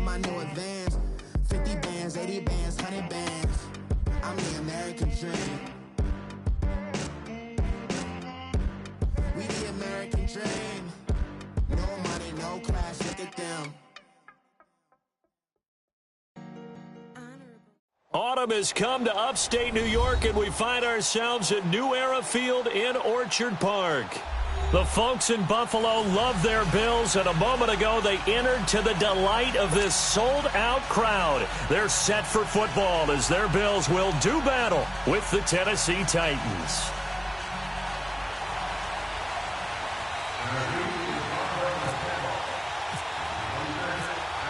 my new advance. 50 bands, 80 bands, 100 bands. I'm the American dream. We the American dream. No money, no class, look at them. Autumn has come to upstate New York, and we find ourselves at New Era Field in Orchard Park. The folks in Buffalo love their Bills, and a moment ago they entered to the delight of this sold-out crowd. They're set for football as their Bills will do battle with the Tennessee Titans.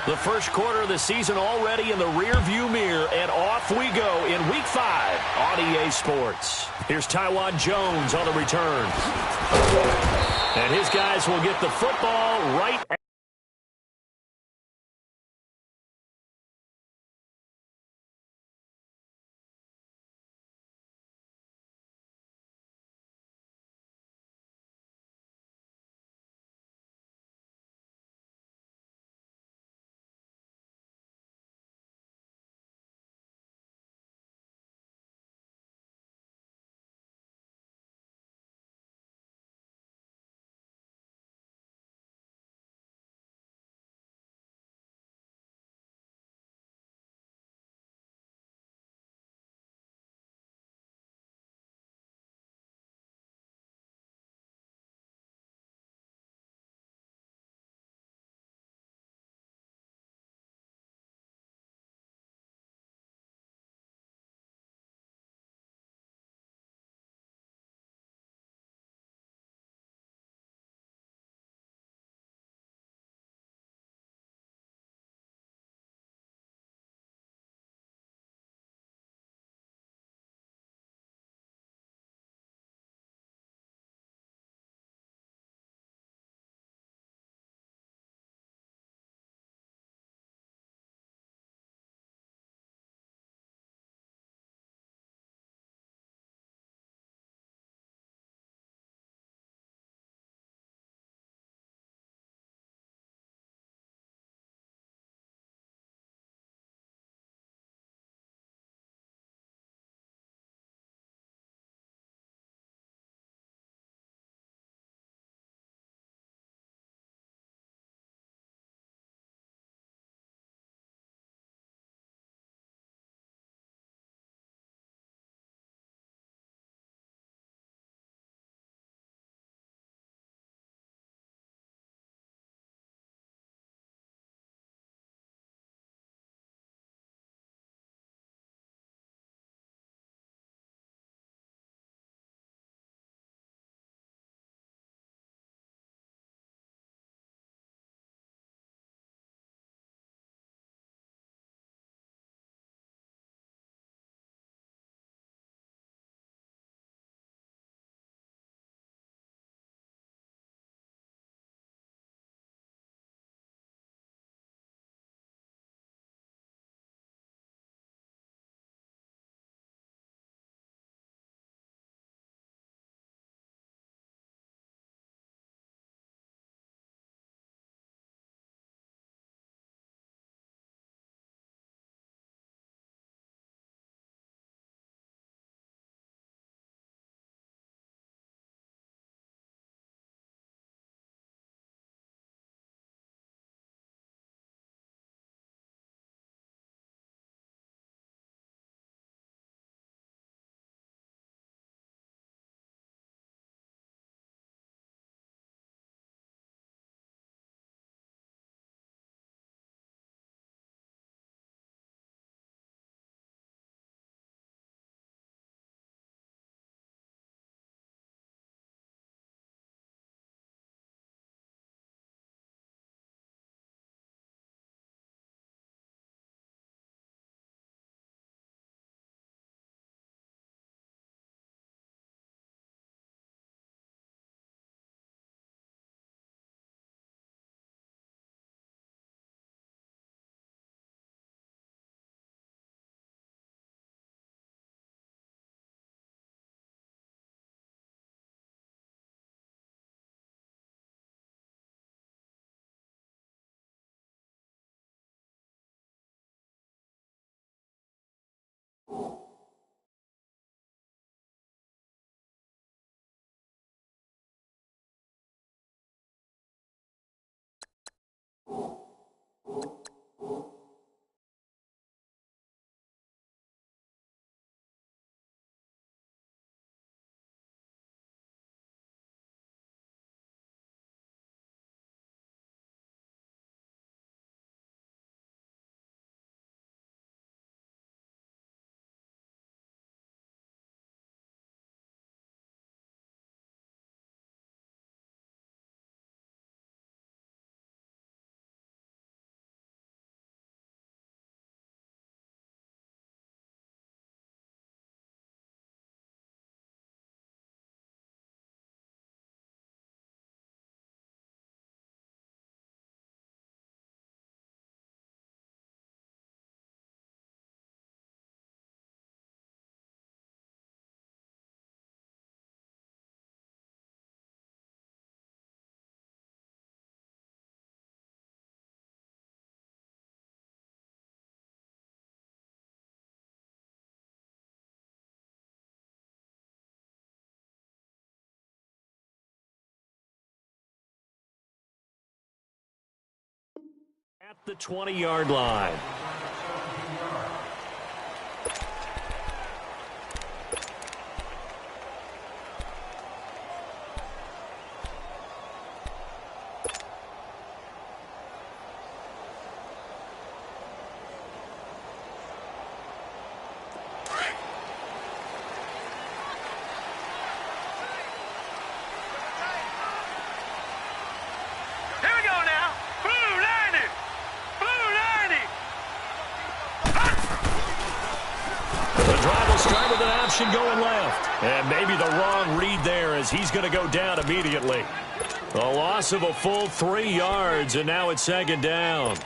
The first quarter of the season already in the rearview mirror, and off we go in Week 5 on EA Sports. Here's Taiwan Jones on the return. And his guys will get the football right At the 20-yard line. Start with an option going left. And maybe the wrong read there as he's going to go down immediately. A loss of a full 3 yards, and now it's second down.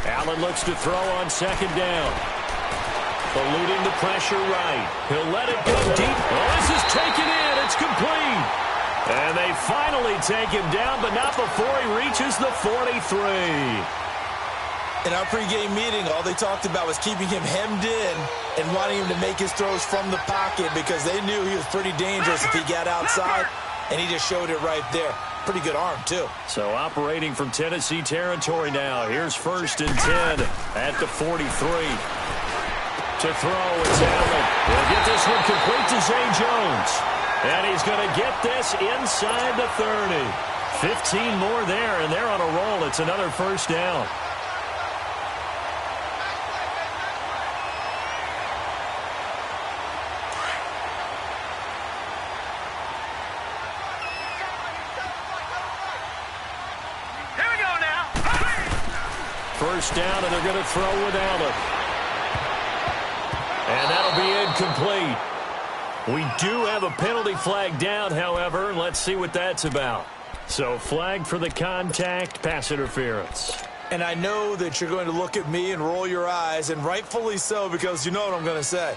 Allen looks to throw on second down. Eluding the pressure right. He'll let it go deep. Oh, this is taken in. It's complete. And they finally take him down, but not before he reaches the 43. In our pregame meeting, all they talked about was keeping him hemmed in and wanting him to make his throws from the pocket because they knew he was pretty dangerous if he got outside, and he just showed it right there. Pretty good arm, too. So operating from Tennessee territory now. Here's 1st and 10 at the 43. To throw, it's Allen. He'll get this one complete to Zay Jones. And he's going to get this inside the 30. 15 more there, and they're on a roll. It's another first down. First down, and they're going to throw with Allen. And that'll be incomplete. We do have a penalty flag down, however. Let's see what that's about. So flag for the contact, pass interference. And I know that you're going to look at me and roll your eyes, and rightfully so, because you know what I'm going to say.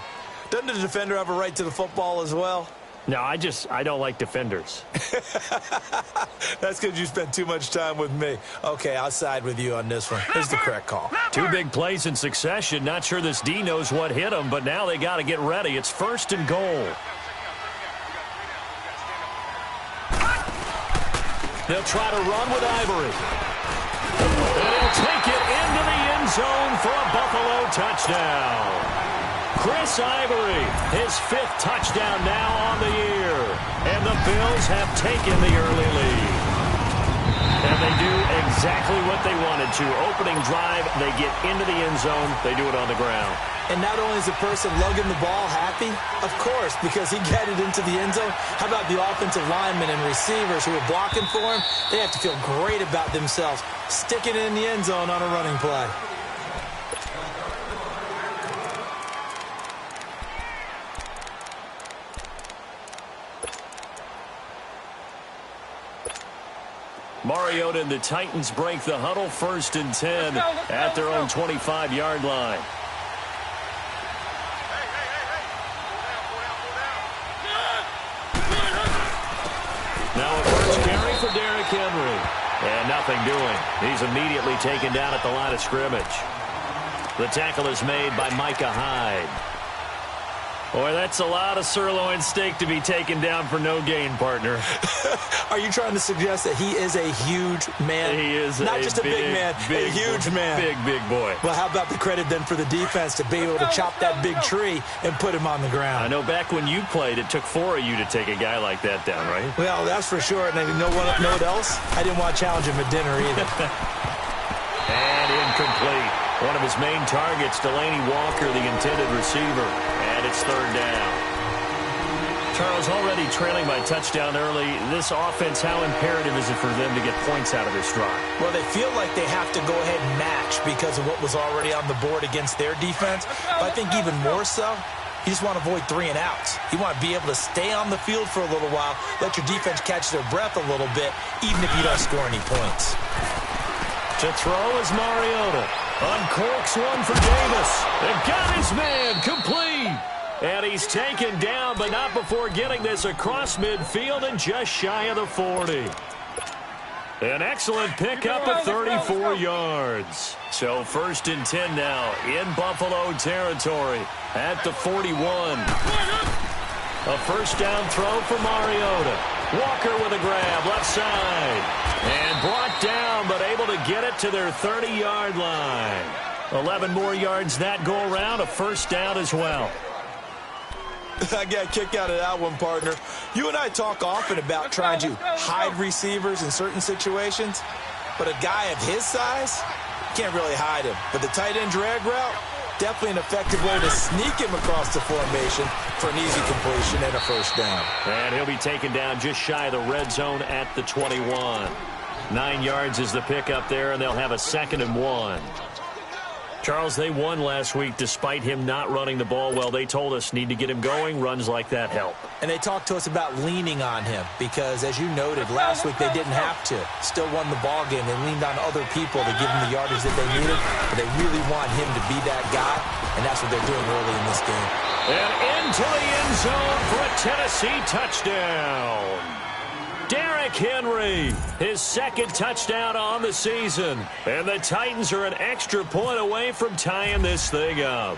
Doesn't the defender have a right to the football as well? No, I don't like defenders. That's because you spent too much time with me. Okay, I'll side with you on this one. Here's the correct call. 2 big plays in succession. Not sure this D knows what hit him, but now they got to get ready. It's 1st and goal. They'll try to run with Ivory. And he'll take it into the end zone for a Buffalo touchdown. Chris Ivory, his 5th touchdown now on the year. And the Bills have taken the early lead. And they do exactly what they wanted to. Opening drive, they get into the end zone. They do it on the ground. And not only is the person lugging the ball happy, of course, because he got it into the end zone. How about the offensive linemen and receivers who are blocking for him? They have to feel great about themselves, sticking it in the end zone on a running play. Mariota and the Titans break the huddle, 1st and 10 at their own 25-yard line. Now a first carry for Derrick Henry. And nothing doing. He's immediately taken down at the line of scrimmage. The tackle is made by Micah Hyde. Boy, that's a lot of sirloin steak to be taken down for no gain, partner. Are you trying to suggest that he is a huge man? He is not just a big man, a huge man. Big boy. Well, how about the credit then for the defense to be able to chop that big tree and put him on the ground? I know back when you played, it took 4 of you to take a guy like that down, right? Well, that's for sure. And you know what else? I didn't want to challenge him at dinner either. And incomplete. One of his main targets, Delaney Walker, the intended receiver. And it's 3rd down. Charles, already trailing by touchdown early. This offense, how imperative is it for them to get points out of this drive? Well, they feel like they have to go ahead and match because of what was already on the board against their defense. But I think even more so, you just want to avoid 3 and outs. You want to be able to stay on the field for a little while, let your defense catch their breath a little bit, even if you don't score any points. To throw is Mariota. Uncorks one for Davis. And got his man complete. And he's taken down, but not before getting this across midfield and just shy of the 40. An excellent pickup of 34 yards. So 1st and 10 now in Buffalo territory at the 41. A first down throw for Mariota. Walker with a grab, left side. And brought down, but able to get it to their 30-yard line. 11 more yards that go around, a first down as well. I got a kick out of that one, partner. You and I talk often about trying to hide receivers in certain situations, but a guy of his size, you can't really hide him. But the tight end drag route, definitely an effective way to sneak him across the formation for an easy completion and a first down. And he'll be taken down just shy of the red zone at the 21. 9 yards is the pickup there, and they'll have a 2nd and 1. Charles, they won last week despite him not running the ball well. They told us need to get him going. Runs like that help. And they talked to us about leaning on him because, as you noted, last week they didn't have to. Still won the ball game. They leaned on other people to give them the yardage that they needed, but they really want him to be that guy, and that's what they're doing early in this game. And into the end zone for a Tennessee touchdown. Derrick Henry, his 2nd touchdown on the season. And the Titans are an extra point away from tying this thing up.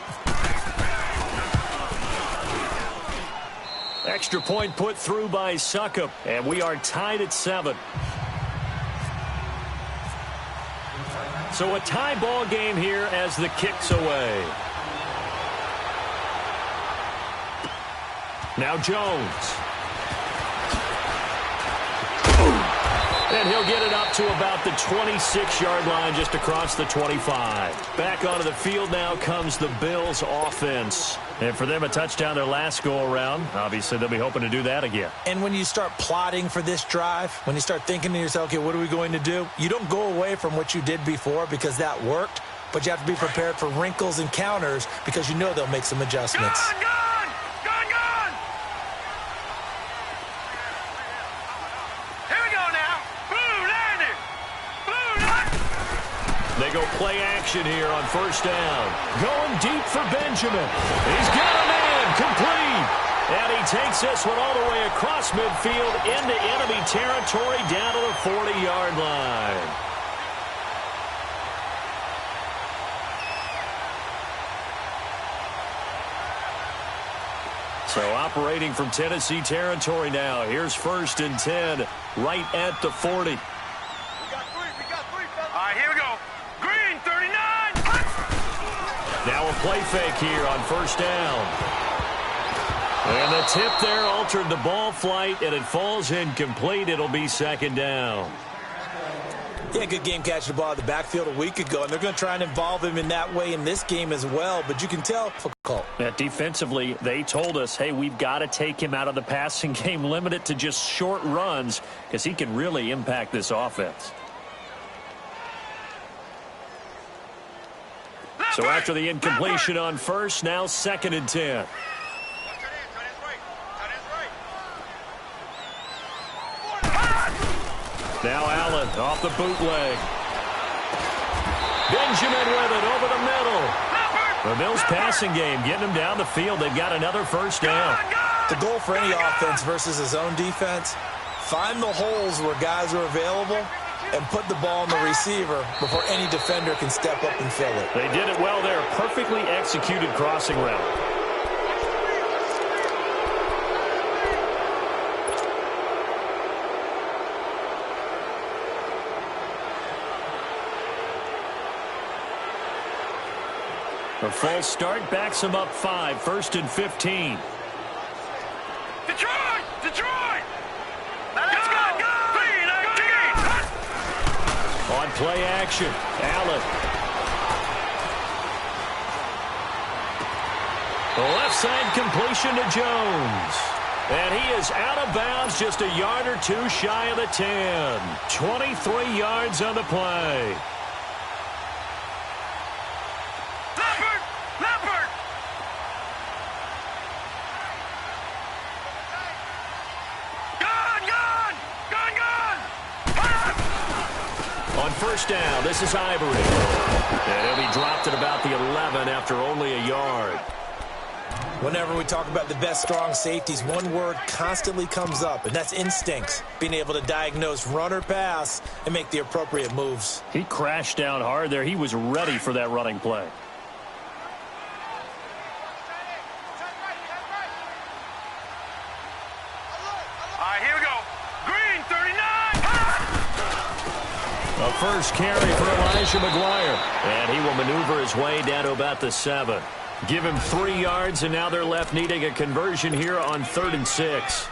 Extra point put through by Succop, and we are tied at 7. So a tie ball game here as the kick's away. Now Jones. And he'll get it up to about the 26-yard line just across the 25. Back onto the field now comes the Bills offense. And for them, a touchdown their last go-around. Obviously, they'll be hoping to do that again. And when you start plotting for this drive, when you start thinking to yourself, okay, what are we going to do? You don't go away from what you did before because that worked, but you have to be prepared for wrinkles and counters because you know they'll make some adjustments. They go play action here on first down. Going deep for Benjamin. He's got a man complete. And he takes this one all the way across midfield into enemy territory down to the 40-yard line. So operating from Tennessee territory now. Here's 1st and 10 right at the 40. Now a play fake here on first down. And the tip there altered the ball flight, and it falls incomplete. It'll be 2nd down. Yeah, good game catching the ball at the backfield a week ago, and they're going to try and involve him in that way in this game as well, but you can tell difficult. Defensively, they told us, hey, we've got to take him out of the passing game, limit it to just short runs, because he can really impact this offense. So after the incompletion on first, now 2nd and 10. Now Allen off the bootleg. Benjamin with it over the middle. The Bills passing game getting them down the field. They've got another first down. The goal for any offense versus his own defense, find the holes where guys are available and put the ball on the receiver before any defender can step up and fill it. They did it well there. Perfectly executed crossing route. A false start backs him up 5. 1st and 15. Detroit! Detroit! Let's go! On play action, Allen. The left side completion to Jones. And he is out of bounds just a yard or two shy of the 10. 23 yards on the play. Leopard! On first down, this is Ivory. And he'll be dropped at about the 11 after only a yard. Whenever we talk about the best strong safeties, one word constantly comes up, and that's instincts. Being able to diagnose run or pass and make the appropriate moves. He crashed down hard there. He was ready for that running play. All right, here we go. Green, 39. A first carry for Elijah McGuire. And he will maneuver his way down to about the 7. Give him 3 yards, and now they're left needing a conversion here on 3rd and 6.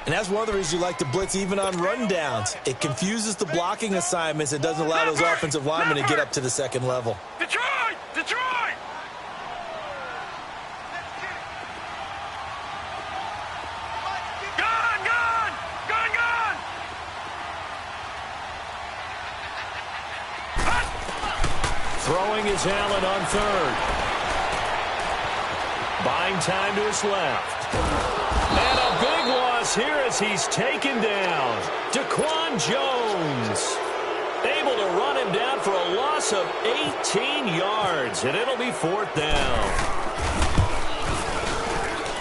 And that's one of the reasons you like to blitz even on rundowns. It confuses the blocking assignments. It doesn't allow those offensive linemen to get up to the second level. Detroit! Detroit! Gun! Gun! Gun! Gun! Throwing is Allen on 3rd. Buying time to his left. And a big loss here as he's taken down. Daquan Jones able to run him down for a loss of 18 yards, and it'll be 4th down.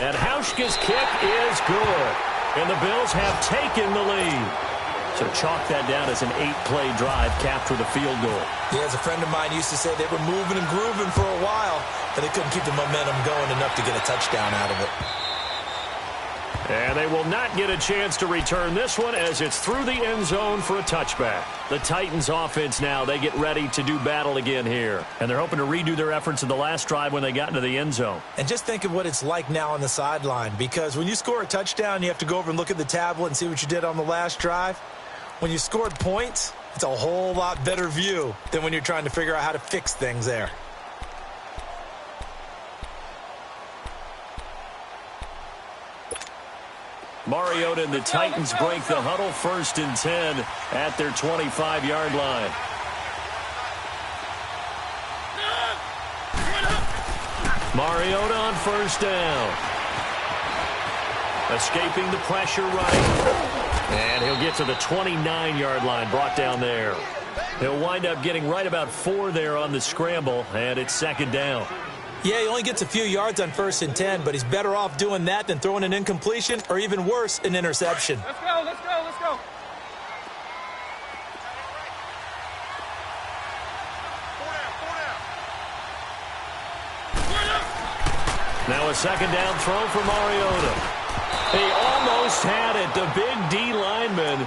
And Hauschka's kick is good, and the Bills have taken the lead. So chalk that down as an 8-play drive capped with a field goal. Yeah, as a friend of mine used to say, they were moving and grooving for a while, but they couldn't keep the momentum going enough to get a touchdown out of it. And they will not get a chance to return this one as it's through the end zone for a touchback. The Titans offense now, they get ready to do battle again here. And they're hoping to redo their efforts in the last drive when they got into the end zone. And just think of what it's like now on the sideline, because when you score a touchdown, you have to go over and look at the tablet and see what you did on the last drive. When you scored points, it's a whole lot better view than when you're trying to figure out how to fix things there. Mariota and the Titans break the huddle, 1st and 10 at their 25-yard line. Mariota on 1st down. Escaping the pressure right. And he'll get to the 29-yard line, brought down there. He'll wind up getting right about 4 there on the scramble, and it's 2nd down. Yeah, he only gets a few yards on 1st and 10, but he's better off doing that than throwing an incompletion or even worse, an interception. Let's go, let's go, let's go. Now a 2nd down throw for Mariota. He almost had it. The big D lineman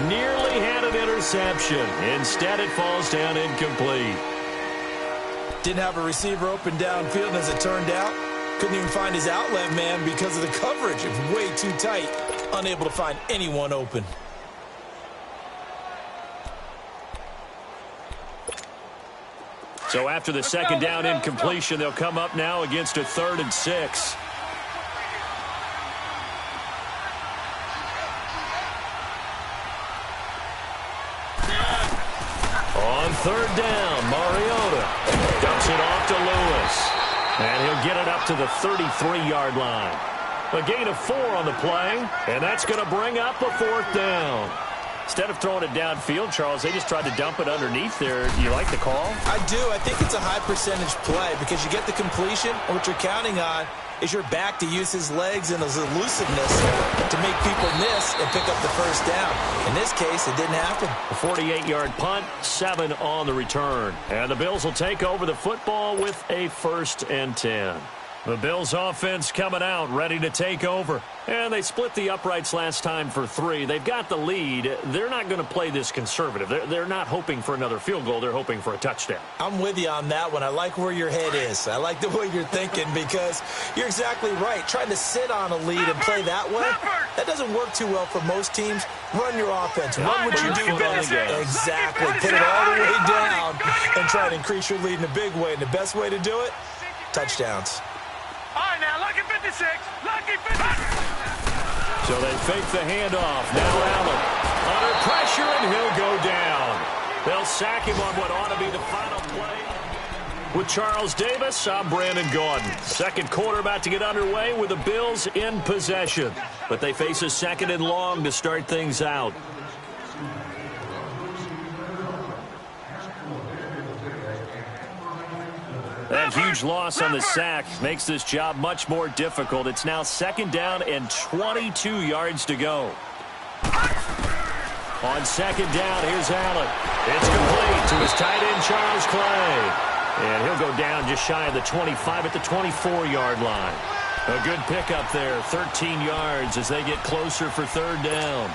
nearly had an interception. Instead, it falls down incomplete. Didn't have a receiver open downfield, as it turned out. Couldn't even find his outlet man because of the coverage. It was way too tight. Unable to find anyone open. So after the 2nd down incompletion, they'll come up now against a 3rd and 6. On 3rd down, Mariota dumps it off to Lewis. And he'll get it up to the 33-yard line. A gain of 4 on the play, and that's going to bring up a 4th down. Instead of throwing it downfield, Charles, they just tried to dump it underneath there. Do you like the call? I do. I think it's a high percentage play because you get the completion, and what you're counting on is your back to use his legs and his elusiveness to make people miss and pick up the 1st down. In this case, it didn't happen. A 48-yard punt, 7 on the return. And the Bills will take over the football with a 1st and 10. The Bills offense coming out, ready to take over. And they split the uprights last time for 3. They've got the lead. They're not going to play this conservative. They're not hoping for another field goal. They're hoping for a touchdown. I'm with you on that one. I like where your head is. I like the way you're thinking because you're exactly right. Trying to sit on a lead and play that way, that doesn't work too well for most teams. Run your offense. Run what you do best. Exactly. Put it all the way down and try to increase your lead in a big way. And the best way to do it, touchdowns. All right, now, lucky 56. Lucky 56. So they fake the handoff. Now Allen under pressure, and he'll go down. They'll sack him on what ought to be the final play. With Charles Davis, I'm Brandon Gaudin. 2nd quarter about to get underway with the Bills in possession. But they face a 2nd and long to start things out. That huge loss on the sack makes this job much more difficult. It's now 2nd down and 22 yards to go. On 2nd down, here's Allen. It's complete to his tight end, Charles Clay. And he'll go down just shy of the 25 at the 24-yard line. A good pickup there, 13 yards as they get closer for 3rd down.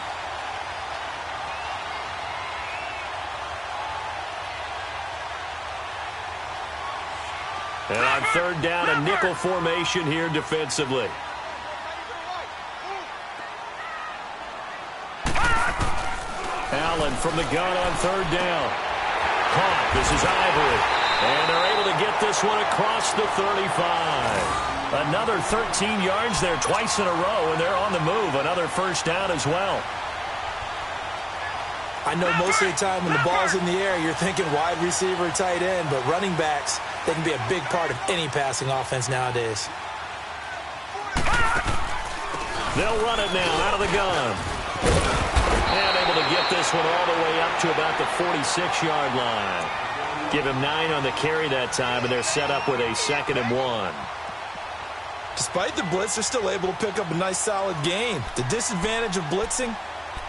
And on 3rd down, a nickel formation here defensively. Allen from the gun on 3rd down. Caught. This is Ivory. And they're able to get this one across the 35. Another 13 yards there twice in a row, and they're on the move. Another 1st down as well. I know most of the time when the ball's in the air, you're thinking wide receiver, tight end, but running backs, they can be a big part of any passing offense nowadays. They'll run it now out of the gun. And able to get this one all the way up to about the 46-yard line. Give him 9 on the carry that time, and they're set up with a 2nd and 1. Despite the blitz, they're still able to pick up a nice solid gain. The disadvantage of blitzing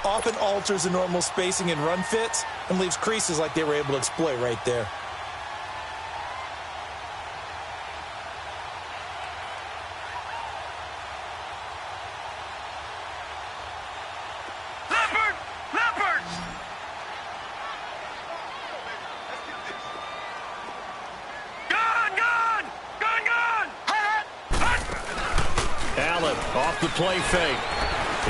often alters the normal spacing and run fits and leaves creases like they were able to exploit right there. Off the play fake.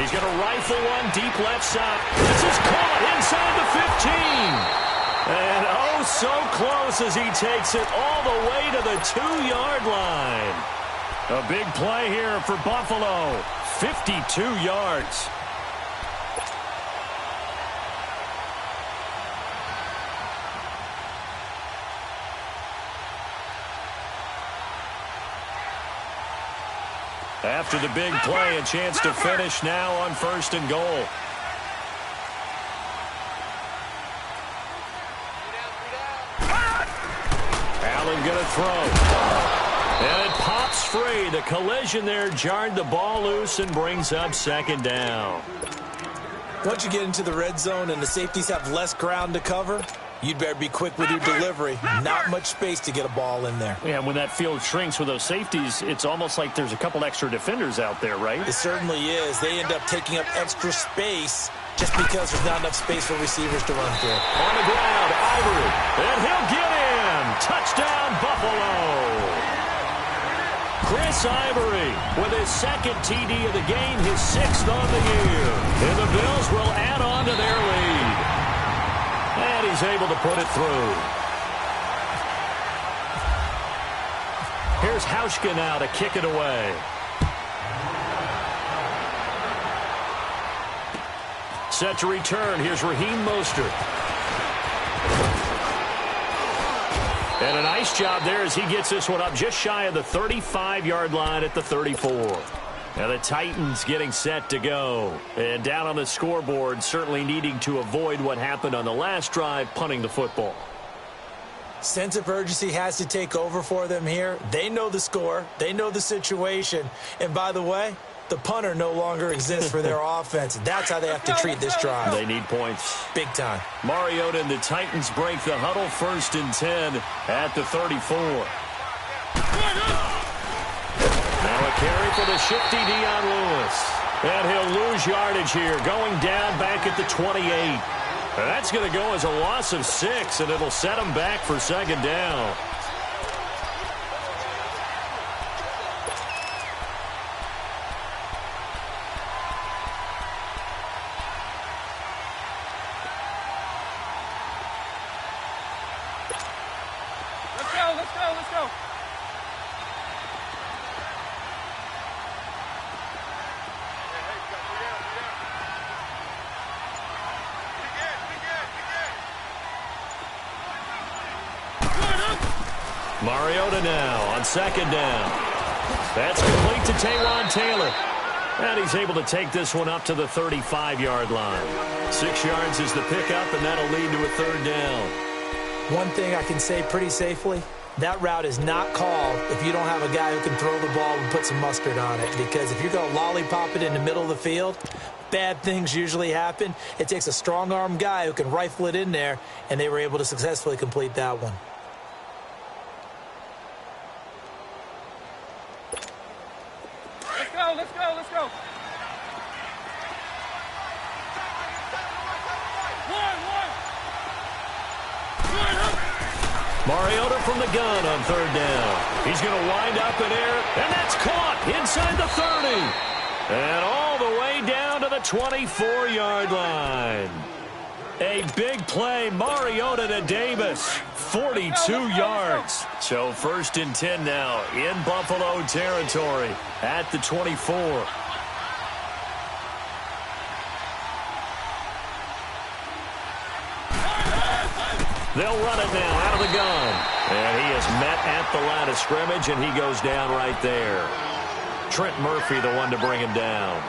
He's going to rifle one deep left side. This is caught inside the 15. And oh, so close as he takes it all the way to the 2-yard line. A big play here for Buffalo. 52 yards. After the big play, a chance to finish now on 1st and goal. Allen going to throw. And it pops free. The collision there jarred the ball loose and brings up 2nd down. Once you get into the red zone and the safeties have less ground to cover, you'd better be quick with your delivery. Not much space to get a ball in there. Yeah, when that field shrinks with those safeties, it's almost like there's a couple extra defenders out there, right? It certainly is. They end up taking up extra space just because there's not enough space for receivers to run through. On the ground, Ivory. And he'll get in. Touchdown, Buffalo. Chris Ivory with his 2nd TD of the game, his 6th on the year. And the Bills will add on to their lead. And he's able to put it through. Here's Hauschka now to kick it away. Set to return. Here's Raheem Mostert. And a nice job there as he gets this one up just shy of the 35-yard line at the 34. Now the Titans getting set to go. And down on the scoreboard, certainly needing to avoid what happened on the last drive, punting the football. Sense of urgency has to take over for them here. They know the score. They know the situation. And by the way, the punter no longer exists for their offense. That's how they have to treat this drive. They need points. Big time. Mariota and the Titans break the huddle, 1st and 10 at the 34. Now a carry for the shifty Dion Lewis. And he'll lose yardage here, going down back at the 28. And that's going to go as a loss of 6, and it'll set him back for 2nd down. Let's go. Mariota now on 2nd down. That's complete to Taywan Taylor. And he's able to take this one up to the 35-yard line. 6 yards is the pickup, and that'll lead to a 3rd down. One thing I can say pretty safely, that route is not called if you don't have a guy who can throw the ball and put some mustard on it. Because if you're going to lollipop it in the middle of the field, bad things usually happen. It takes a strong-arm guy who can rifle it in there, and they were able to successfully complete that one. Let's go, let's go, let's go. Mariota from the gun on third down. He's going to wind up in air, and that's caught inside the 30. And all the way down to the 24-yard line. A big play, Mariota to Davis, 42 yards. So 1st and 10 now in Buffalo territory at the 24. They'll run it now out of the gun. And he is met at the line of scrimmage, and he goes down right there. Trent Murphy, the one to bring him down.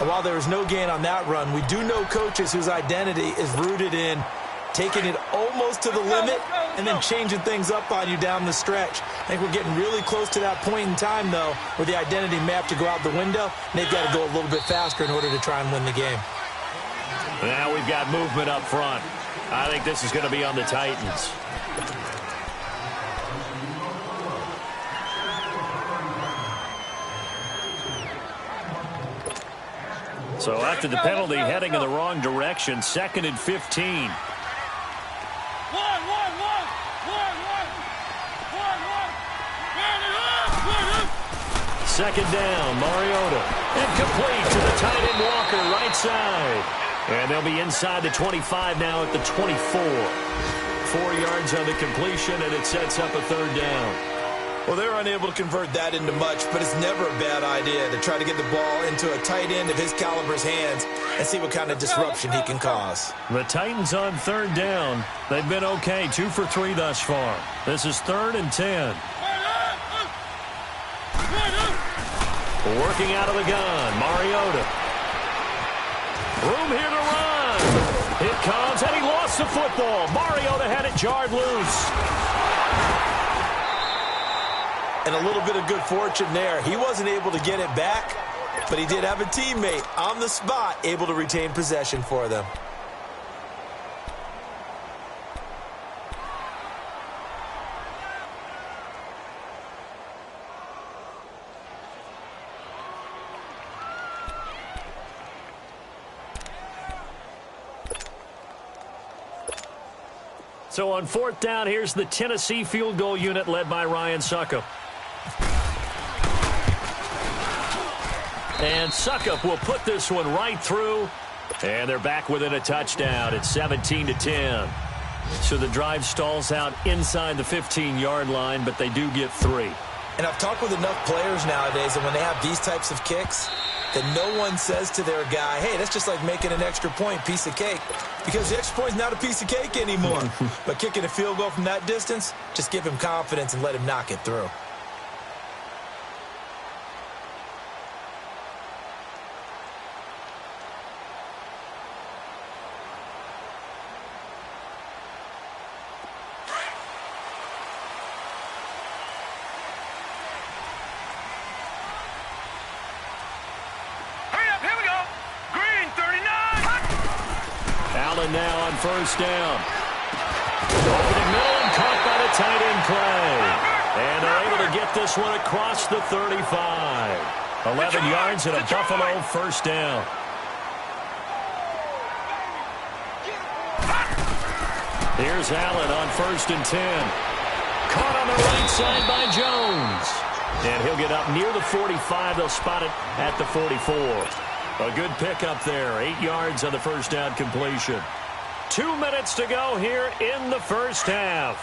And while there was no gain on that run, we do know coaches whose identity is rooted in taking it almost to the limit and then changing things up on you down the stretch. I think we're getting really close to that point in time, though, where the identity may have to go out the window, and they've got to go a little bit faster in order to try and win the game. Now we've got movement up front. I think this is going to be on the Titans. So after the penalty, heading in the wrong direction, 2nd and 15. Second down, Mariota. And complete to the tight end Walker, right side. And they'll be inside the 25 now at the 24. 4 yards on the completion, and it sets up a third down. Well, they're unable to convert that into much, but it's never a bad idea to try to get the ball into a tight end of his caliber's hands and see what kind of disruption he can cause. The Titans on third down. They've been okay, 2 for 3 thus far. This is 3rd and 10. Working out of the gun, Mariota. Room here to run. It comes, and he lost the football. Mariota had it jarred loose. And a little bit of good fortune there. He wasn't able to get it back, but he did have a teammate on the spot able to retain possession for them. So on 4th down, here's the Tennessee field goal unit led by Ryan Succop. And Succop will put this one right through. And they're back within a touchdown. It's 17-10. So the drive stalls out inside the 15-yard line, but they do get 3. And I've talked with enough players nowadays that when they have these types of kicks, that no one says to their guy, hey, that's just like making an extra point, piece of cake. Because the extra point's not a piece of cake anymore. But kicking a field goal from that distance, just give him confidence and let him knock it through. Now on 1st down. Over the middle and caught by the tight end play. And they're able to get this one across the 35. 11 yards and a Buffalo 1st down. Here's Allen on 1st and 10. Caught on the right side by Jones. And he'll get up near the 45. They'll spot it at the 44. A good pickup there. 8 yards on the 1st down completion. 2 minutes to go here in the 1st half.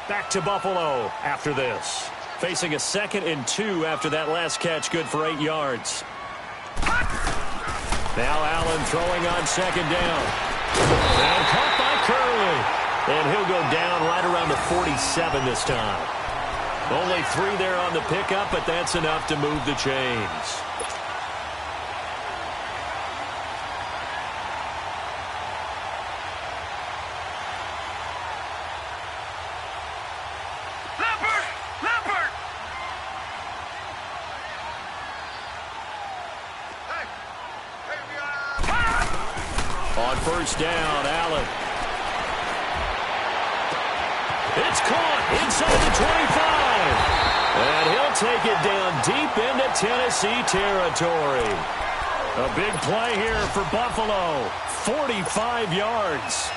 Back to Buffalo after this. Facing a 2nd and 2 after that last catch. Good for 8 yards. Now Allen throwing on 2nd down. And caught by Curley. And he'll go down right around the 47 this time. Only 3 there on the pickup, but that's enough to move the chains. first down. Allen. It's caught inside the 25. And he'll take it down deep into Tennessee territory. A big play here for Buffalo. 45 yards.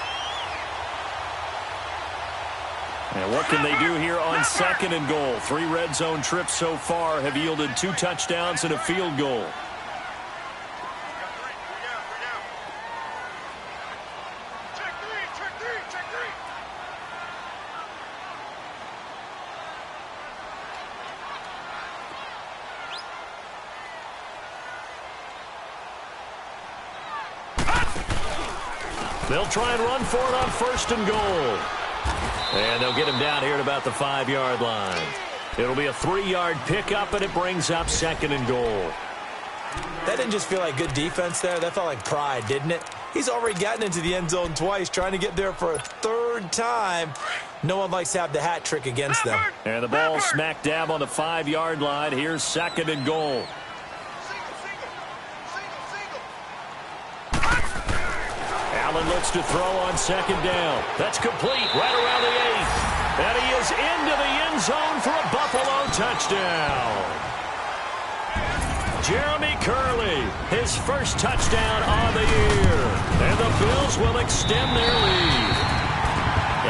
And what can they do here on 2nd and goal? 3 red zone trips so far have yielded 2 touchdowns and a field goal. They'll try and run for it on 1st and goal. And they'll get him down here at about the 5-yard line. It'll be a 3-yard pickup, and it brings up 2nd and goal. That didn't just feel like good defense there. That felt like pride, didn't it? He's already gotten into the end zone twice, trying to get there for a 3rd time. No one likes to have the hat trick against them. And the ball smack dab on the 5-yard line. Here's 2nd and goal. Allen looks to throw on 2nd down. That's complete right around the 8. And he is into the end zone for a Buffalo touchdown. Jeremy Curley, his first touchdown on the year. And the Bills will extend their lead.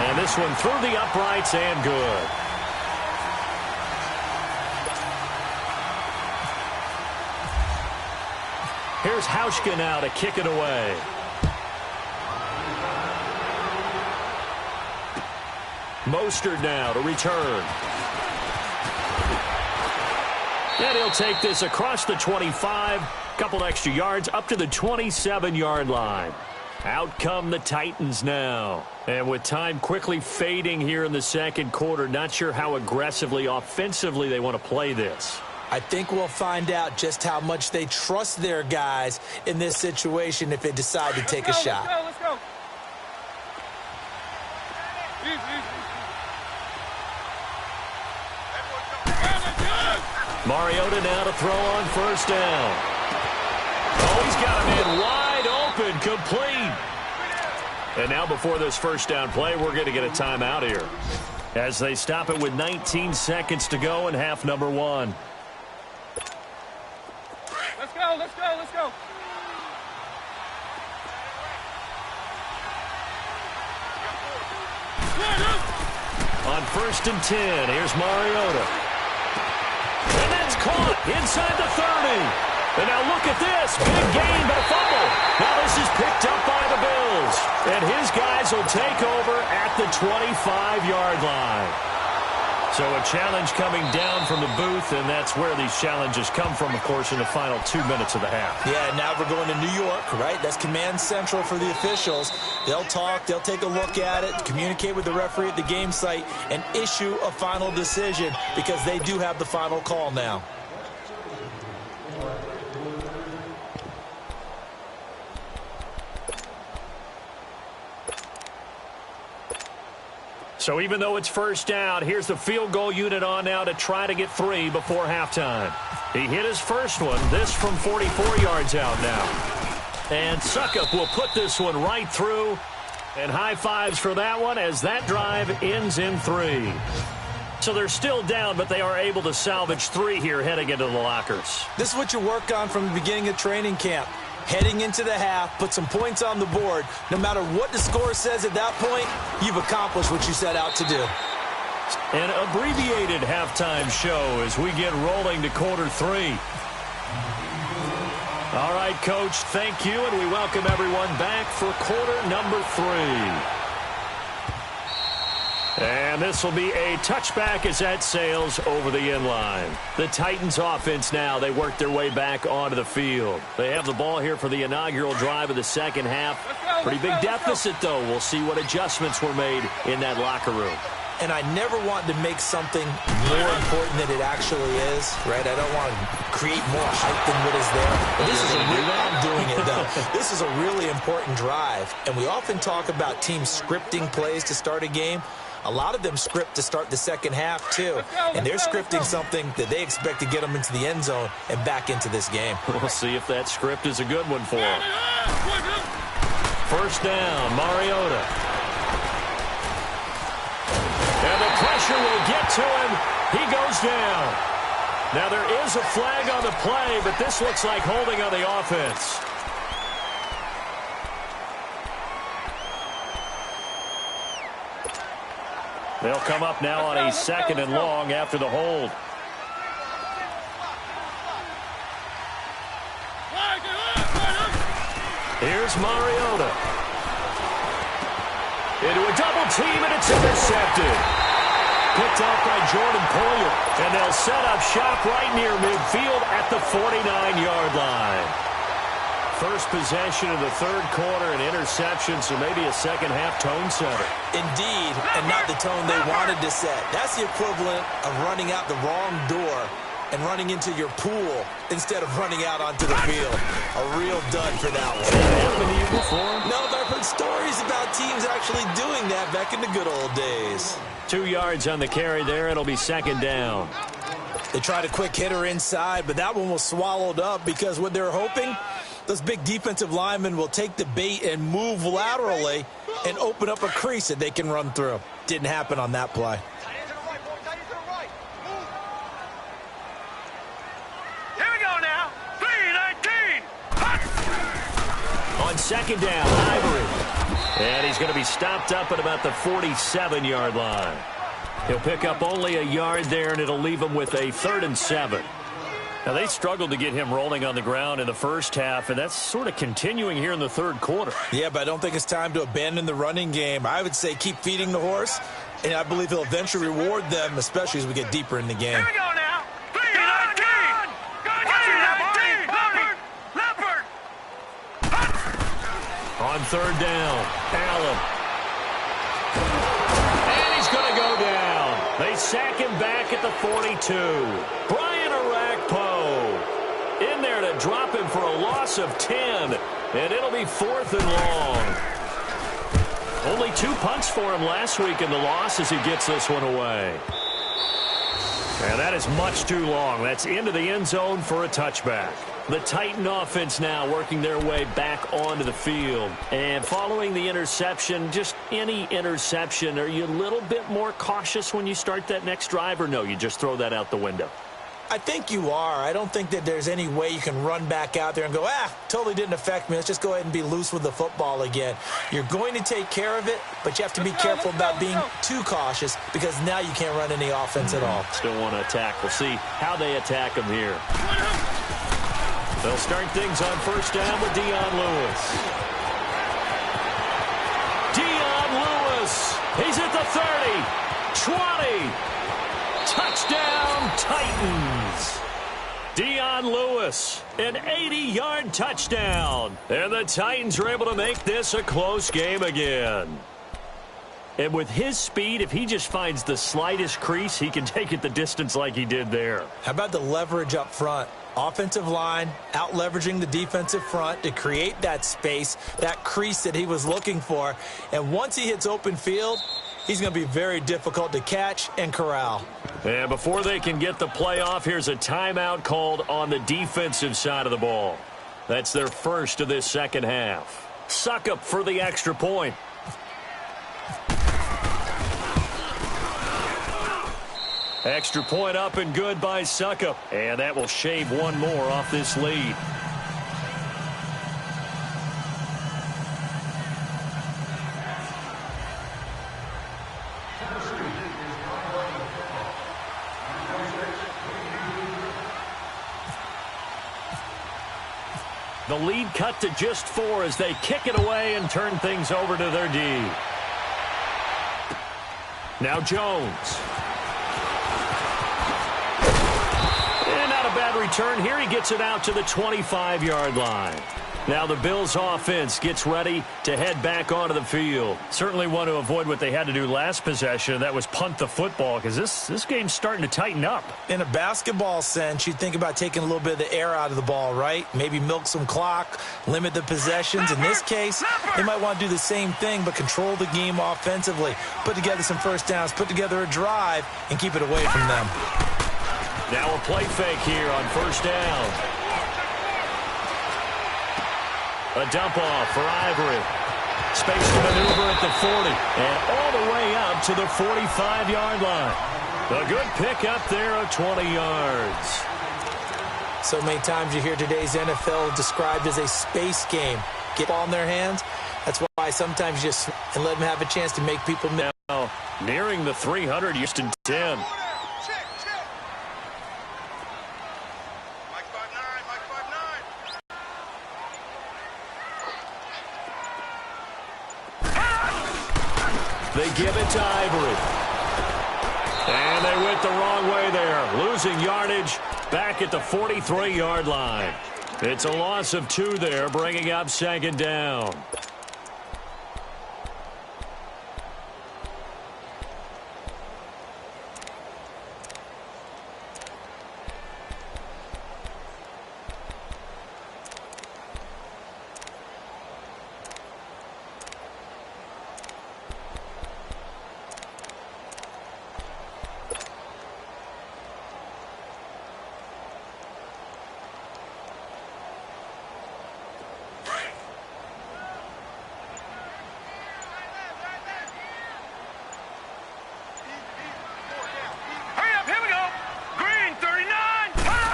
And this one through the uprights and good. Here's Hauschka now to kick it away. Mostert now to return. And he'll take this across the 25, couple extra yards up to the 27-yard line. Out come the Titans now. And with time quickly fading here in the 2nd quarter, not sure how aggressively, offensively they want to play this. I think we'll find out just how much they trust their guys in this situation if they decide to take a shot. Let's go. Mariota now to throw on 1st down. Oh, he's got him in wide open, complete. And now before this 1st down play, we're going to get a timeout here as they stop it with 19 seconds to go in half number 1. Let's go, let's go, let's go. On 1st and 10, here's Mariota. And that's caught inside the 30. And now look at this. Big gain, but a fumble. Now this is picked up by the Bills. And his guys will take over at the 25-yard line. So a challenge coming down from the booth, and that's where these challenges come from, of course, in the final 2 minutes of the half. Yeah, now we're going to New York, right? That's command central for the officials. They'll talk, they'll take a look at it, communicate with the referee at the game site, and issue a final decision because they do have the final call now. So even though it's 1st down, here's the field goal unit on now to try to get 3 before halftime. He hit his first one, this from 44 yards out now. And Succop will put this one right through. And high fives for that one as that drive ends in 3. So they're still down, but they are able to salvage 3 here heading into the lockers. This is what you work on from the beginning of training camp. Heading into the half, put some points on the board. No matter what the score says at that point, you've accomplished what you set out to do. An abbreviated halftime show as we get rolling to quarter 3. All right, Coach, thank you, and we welcome everyone back for quarter number 3. And this will be a touchback as that sails over the end line. The Titans offense now, they work their way back onto the field. They have the ball here for the inaugural drive of the 2nd half. Pretty big deficit, though. We'll see what adjustments were made in that locker room. And I never want to make something more important than it actually is, right? I don't want to create more hype than what is there. But this is I'm doing it, though. This is a really important drive. And we often talk about teams scripting plays to start a game. A lot of them script to start the 2nd half, too. And they're scripting something that they expect to get them into the end zone and back into this game. We'll see if that script is a good one for them. First down, Mariota. And the pressure will get to him. He goes down. Now there is a flag on the play, but this looks like holding on the offense. They'll come up now on a 2nd and long after the hold. Here's Mariota. Into a double team, and it's intercepted. Picked off by Jordan Poyer. And they'll set up shop right near midfield at the 49-yard line. First possession of the 3rd quarter, an interception, so maybe a second-half tone setter. Indeed, and not the tone they wanted to set. That's the equivalent of running out the wrong door and running into your pool instead of running out onto the field. A real dud for that one. Happened to you before? No, but I've heard stories about teams actually doing that back in the good old days. 2 yards on the carry there. It'll be 2nd down. They tried a quick hitter inside, but that one was swallowed up because what they're hoping, those big defensive linemen will take the bait and move laterally and open up a crease that they can run through. Didn't happen on that play. On 2nd down, Ivory. And he's going to be stopped up at about the 47-yard line. He'll pick up only a yard there, and it'll leave him with a 3rd and 7. Now, they struggled to get him rolling on the ground in the first half, and that's sort of continuing here in the 3rd quarter. Yeah, but I don't think it's time to abandon the running game. I would say keep feeding the horse, and I believe he'll eventually reward them, especially as we get deeper in the game. Here we go now. 3-19. On 3rd down, Allen. And he's going to go down. They sack him back at the 42. Brian Orakpo in there to drop him for a loss of 10. And it'll be 4th and long. Only 2 punts for him last week in the loss as he gets this one away. And that is much too long. That's into the end zone for a touchback. The Titan offense now working their way back onto the field. And following the interception, just any interception, are you a little bit more cautious when you start that next drive, or no, you just throw that out the window? I think you are. I don't think that there's any way you can run back out there and go, totally didn't affect me. Let's just go ahead and be loose with the football again. You're going to take care of it, but you have to be careful about being too cautious because now you can't run any offense at all. Still want to attack. We'll see how they attack him here. They'll start things on 1st down with Dion Lewis. Dion Lewis. He's at the 30, 20. Touchdown, Titans. Dion Lewis, an 80-yard touchdown. And the Titans are able to make this a close game again. And with his speed, if he just finds the slightest crease, he can take it the distance like he did there. How about the leverage up front? Offensive line out leveraging the defensive front to create that space, that crease that he was looking for. And once he hits open field, he's going to be very difficult to catch and corral. And before they can get the play off, here's a timeout called on the defensive side of the ball. That's their first of this 2nd half. Succop for the extra point. Extra point up and good by Succop. And that will shave one more off this lead. The lead cut to just 4 as they kick it away and turn things over to their D. Now Jones. And not a bad return here. He gets it out to the 25-yard line. Now the Bills offense gets ready to head back onto the field. Certainly want to avoid what they had to do last possession. That was punt the football because this game's starting to tighten up. In a basketball sense, you think about taking a little bit of the air out of the ball, right? Maybe milk some clock, limit the possessions. In this case, they might want to do the same thing but control the game offensively. Put together some first downs, put together a drive, and keep it away from them. Now a play fake here on 1st down. A dump off for Ivory. Space to maneuver at the 40 and all the way up to the 45-yard line. A good pick up there of 20 yards. So many times you hear today's NFL described as a space game. Get the ball in their hands. That's why sometimes you just and let them have a chance to make people miss. Now nearing the 300, Houston 10. They give it to Ivory. And they went the wrong way there. Losing yardage back at the 43-yard line. It's a loss of 2 there, bringing up second down.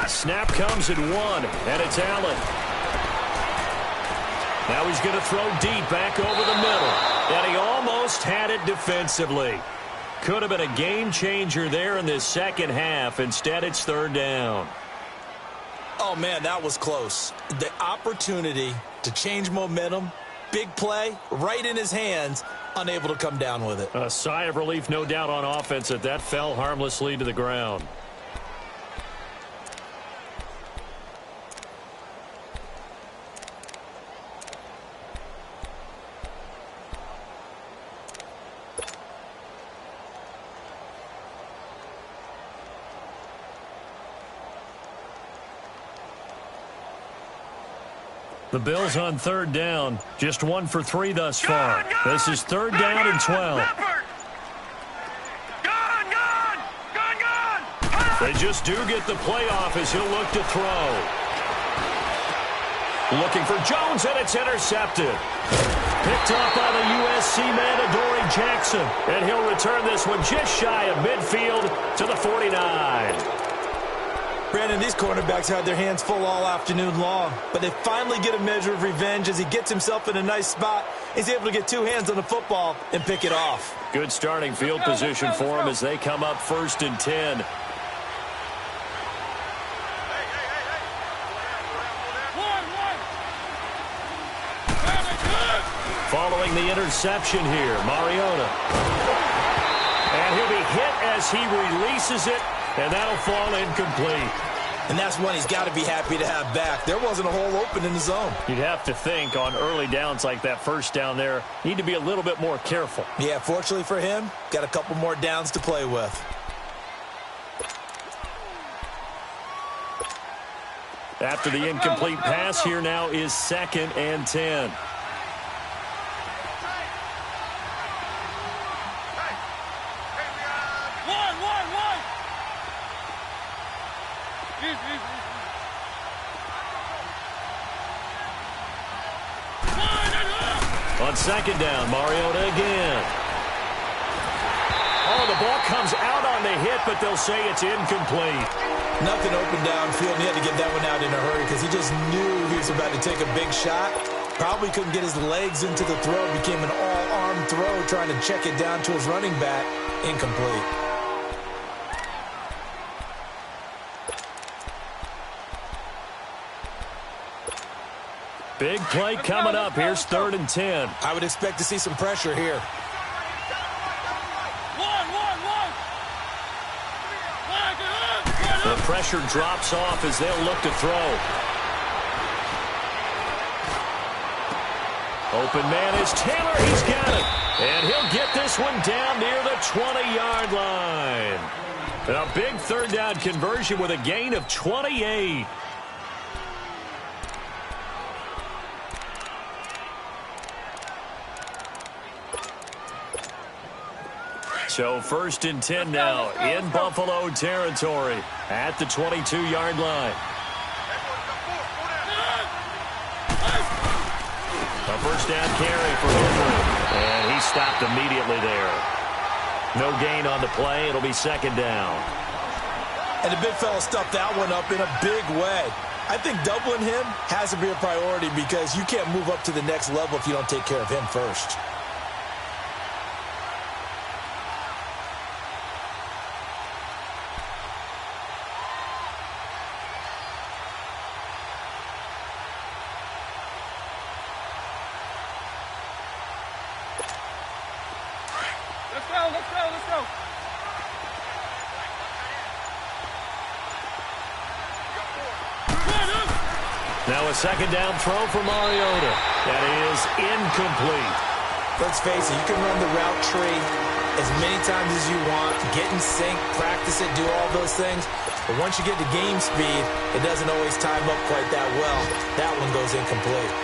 Snap comes at 1, and it's Allen. Now he's going to throw deep back over the middle, and he almost had it defensively. Could have been a game changer there in this second half. Instead, it's third down. Oh, man, that was close. The opportunity to change momentum, big play, right in his hands, unable to come down with it. A sigh of relief, no doubt, on offense that fell harmlessly to the ground. The Bills on third down, just 1 for 3 thus far. This is third down and 12. They just do get the playoff as he'll look to throw. Looking for Jones, and it's intercepted. Picked up by the USC man, Adoree Jackson. And he'll return this one just shy of midfield to the 49. Brandon, these cornerbacks had their hands full all afternoon long, but they finally get a measure of revenge as he gets himself in a nice spot. He's able to get 2 hands on the football and pick it off. Good starting field position for him as they come up 1st and 10. Following the interception here, Mariota. And he'll be hit as he releases it. And that'll fall incomplete. And that's one he's got to be happy to have back. There wasn't a hole open in the zone. You'd have to think on early downs like that first down there, need to be a little bit more careful. Yeah, fortunately for him, got a couple more downs to play with. After the incomplete pass, here now is 2nd and 10. On second down, Mariota again. Oh, the ball comes out on the hit, but they'll say it's incomplete. Nothing open downfield, and he had to get that one out in a hurry because he just knew he was about to take a big shot. Probably couldn't get his legs into the throw. Became an all-arm throw, trying to check it down to his running back. Incomplete. Big play coming up. Here's 3rd and 10. I would expect to see some pressure here. The pressure drops off as they'll look to throw. Open man is Taylor. He's got it. And he'll get this one down near the 20-yard line. And a big third down conversion with a gain of 28. So 1st and 10 now in Buffalo territory at the 22-yard line. A first down carry for Henry. And he stopped immediately there. No gain on the play. It'll be second down. And the big fella stuffed that one up in a big way. I think doubling him has to be a priority because you can't move up to the next level if you don't take care of him first. Let's go. Now a second down throw for Mariota. That is incomplete. Let's face it, you can run the route tree as many times as you want, get in sync, practice it, do all those things. But once you get to game speed, it doesn't always time up quite that well. That one goes incomplete.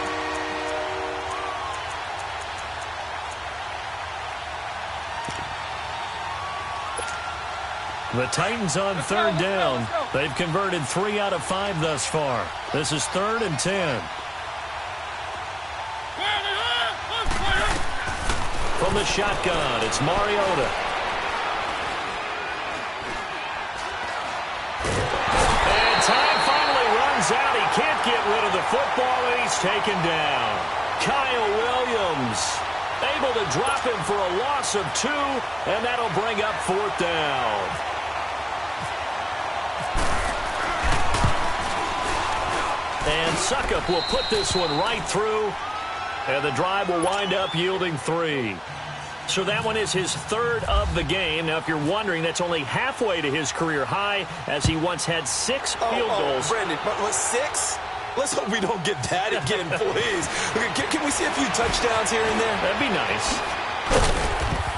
The Titans on third down. They've converted 3 out of 5 thus far. This is 3rd and 10. From the shotgun, it's Mariota. And time finally runs out. He can't get rid of the football, and he's taken down. Kyle Williams able to drop him for a loss of 2, and that'll bring up 4th down. And Succop will put this one right through, and the drive will wind up yielding 3. So that one is his 3rd of the game. Now, if you're wondering, that's only halfway to his career high, as he once had 6 field goals. Brandon, what, 6? Let's hope we don't get that again, please. Can we see a few touchdowns here and there? That'd be nice.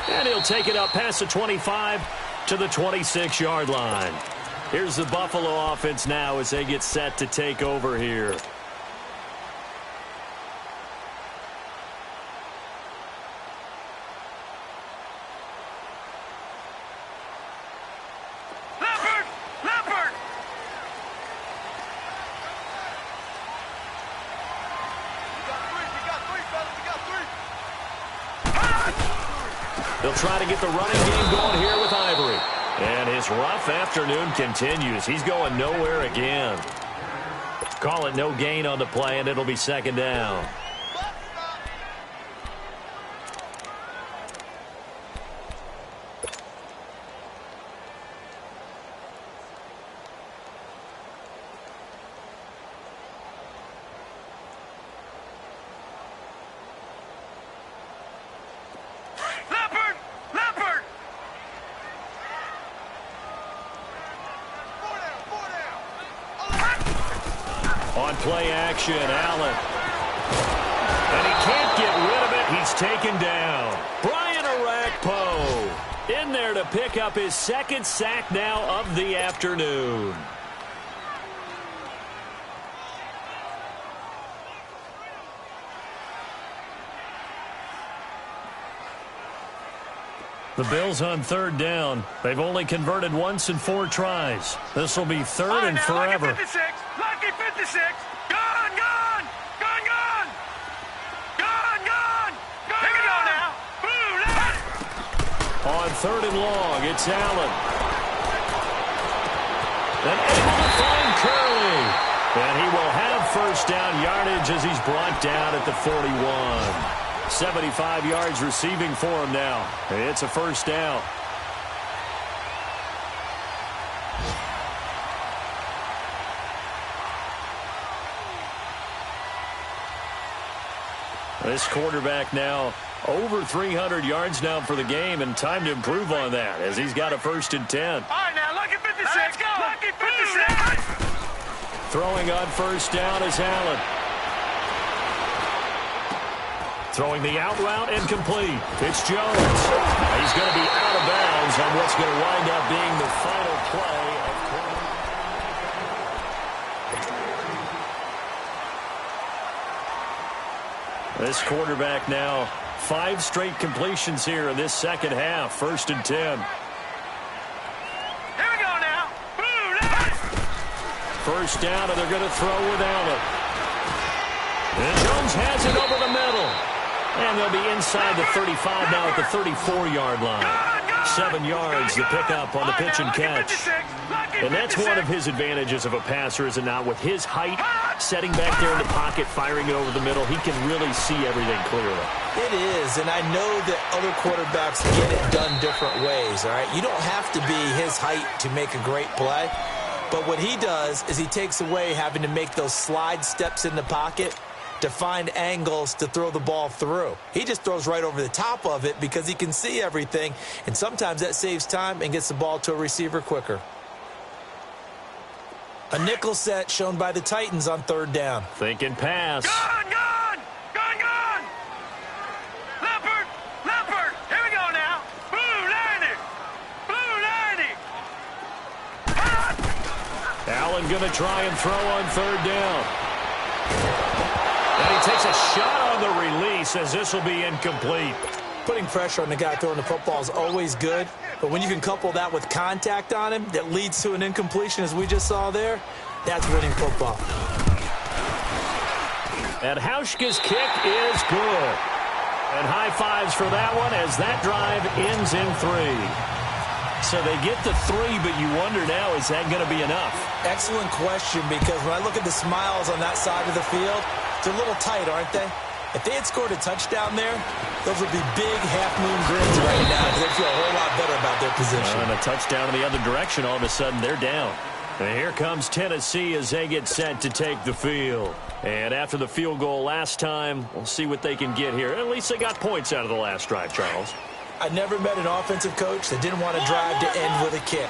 And he'll take it up past the 25 to the 26-yard line. Here's the Buffalo offense now as they get set to take over here. Leopard! They'll try to get the running game going here with Ivory. And his rough afternoon continues. He's going nowhere again. Call it no gain on the play, and it'll be second down. On play action, Allen. And he can't get rid of it. He's taken down. Brian Orakpo in there to pick up his 2nd sack now of the afternoon. The Bills on third down. They've only converted once in 4 tries. This will be 3rd and forever. Lucky 56. Lucky 56. Gone. Here we go now. On 3rd and long, it's Allen. And able to find Curley. And he will have first down yardage as he's brought down at the 41. 75 yards receiving for him now. It's a first down. This quarterback now over 300 yards now for the game, and time to improve on that as he's got a 1st and 10. All right, now, lucky 56. Let's go. Lucky 56. Throwing on first down is Allen. Throwing the out route incomplete. It's Jones. He's going to be out of bounds on what's going to wind up being the final play of this quarterback now. 5 straight completions here in this second half. 1st and 10. Here we go now. First down, and they're going to throw with Allen. And Jones has it over the middle. And they'll be inside the 35 now at the 34-yard line. 7 yards to pick up on the pitch and catch. And that's one of his advantages of a passer, is it not? With his height, setting back there in the pocket, firing it over the middle, he can really see everything clearly. It is, and I know that other quarterbacks get it done different ways, all right? You don't have to be his height to make a great play. But what he does is he takes away having to make those slide steps in the pocket to find angles to throw the ball through. He just throws right over the top of it because he can see everything, and sometimes that saves time and gets the ball to a receiver quicker. A nickel set shown by the Titans on 3rd down. Thinking pass. Gone! Leopard! Here we go now. Blue 90! Allen going to try and throw on 3rd down. And he takes a shot on the release as this will be incomplete. Putting pressure on the guy throwing the football is always good, but when you can couple that with contact on him that leads to an incompletion, as we just saw there, that's winning football. And Hauschka's kick is good. And high fives for that one as that drive ends in 3. So they get the 3, but you wonder now, is that going to be enough? Excellent question, because when I look at the smiles on that side of the field, they're a little tight, aren't they? If they had scored a touchdown there, those would be big half-moon grins right now because they feel a whole lot better about their position. And a touchdown in the other direction, all of a sudden they're down. And here comes Tennessee as they get set to take the field. And after the field goal last time, we'll see what they can get here. At least they got points out of the last drive, Charles. I never met an offensive coach that didn't want to drive to end with a kick.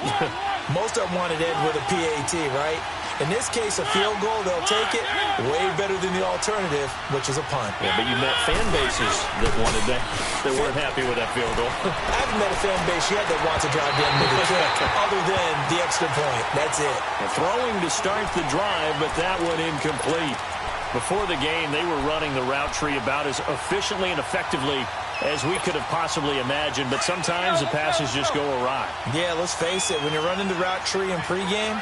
Most of them wanted to end with a PAT, right? In this case, a field goal, they'll take it way better than the alternative, which is a punt. Yeah, but you met fan bases that wanted that, that weren't happy with that field goal. I haven't met a fan base yet that wants to drive to end with a kick, other than the extra point. That's it. And throwing to start the drive, but that one incomplete. Before the game, they were running the route tree about as efficiently and effectively as we could have possibly imagined, but sometimes the passes just go awry. Yeah, let's face it, when you're running the route tree in pregame,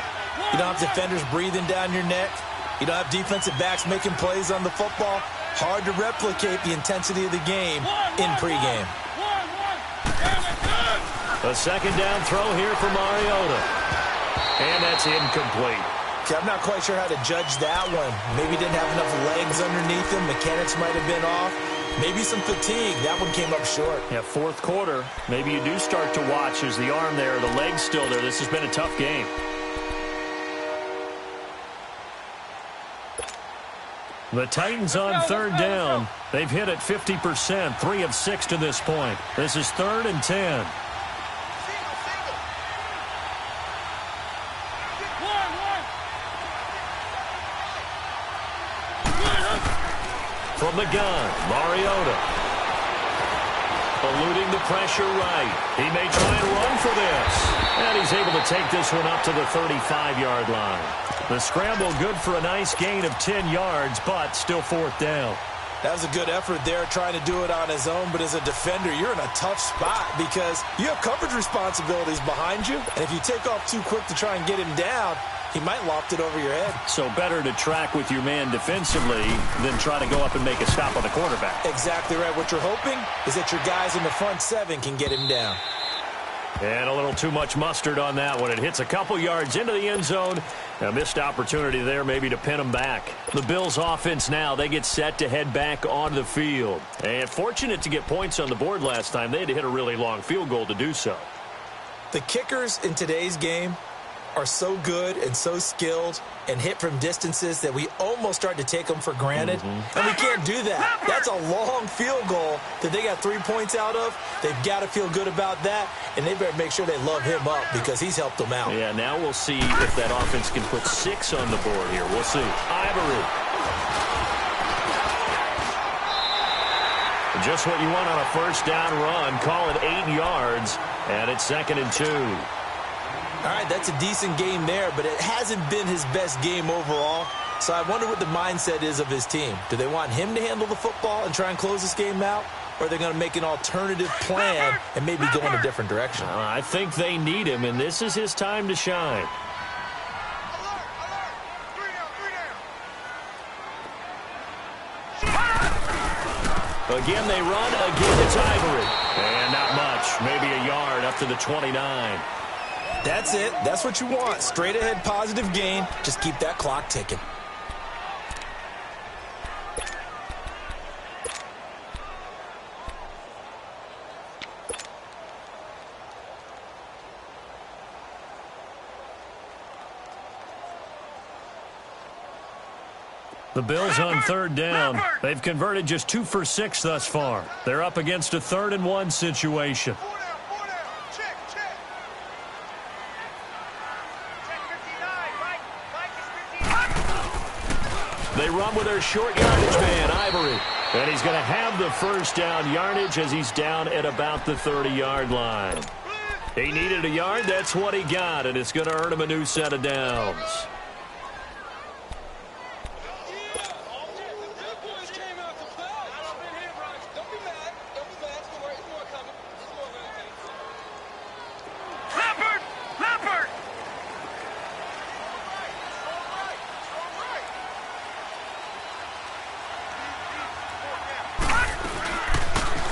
you don't have defenders breathing down your neck. You don't have defensive backs making plays on the football. Hard to replicate the intensity of the game in pregame. A second down throw here for Mariota. And that's incomplete. Okay, I'm not quite sure how to judge that one. Maybe didn't have enough legs underneath him. Mechanics might have been off. Maybe some fatigue. That one came up short. Yeah, 4th quarter. Maybe you do start to watch as the arm there, the leg's still there. This has been a tough game. The Titans on 3rd down. They've hit it 50%, 3 of 6 to this point. This is 3rd and 10. From the gun, Mariota. Eluding the pressure right. He may try and run for this. And he's able to take this one up to the 35-yard line. The scramble good for a nice gain of 10 yards, but still 4th down. That was a good effort there, trying to do it on his own. But as a defender, you're in a tough spot because you have coverage responsibilities behind you. And if you take off too quick to try and get him down, he might loft it over your head. So better to track with your man defensively than try to go up and make a stop on the quarterback. Exactly right. What you're hoping is that your guys in the front 7 can get him down. And a little too much mustard on that one. It hits a couple yards into the end zone. A missed opportunity there maybe to pin him back. The Bills offense now, they get set to head back onto the field. And fortunate to get points on the board last time. They had to hit a really long field goal to do so. The kickers in today's game are so good and so skilled and hit from distances that we almost start to take them for granted. And we can't do that. That's a long field goal that they got 3 points out of. They've got to feel good about that, and they better make sure they love him up because he's helped them out. Yeah, now we'll see if that offense can put 6 on the board here. We'll see. Ivory. Just what you want on a first down run. Call it 8 yards, and it's 2nd and 2. All right, that's a decent game there, but it hasn't been his best game overall. So I wonder what the mindset is of his team. Do they want him to handle the football and try and close this game out? Or are they going to make an alternative plan and maybe go in a different direction? I think they need him, and this is his time to shine. Again, they run. Again, it's Ivory. And not much. Maybe a yard up to the 29. That's it. That's what you want. Straight ahead positive gain. Just keep that clock ticking. The Bills on third down. They've converted just 2 for 6 thus far. They're up against a 3rd and 1 situation. They run with their short yardage man, Ivory. And he's going to have the first down yardage as he's down at about the 30-yard line. He needed a yard. That's what he got, and it's going to earn him a new set of downs.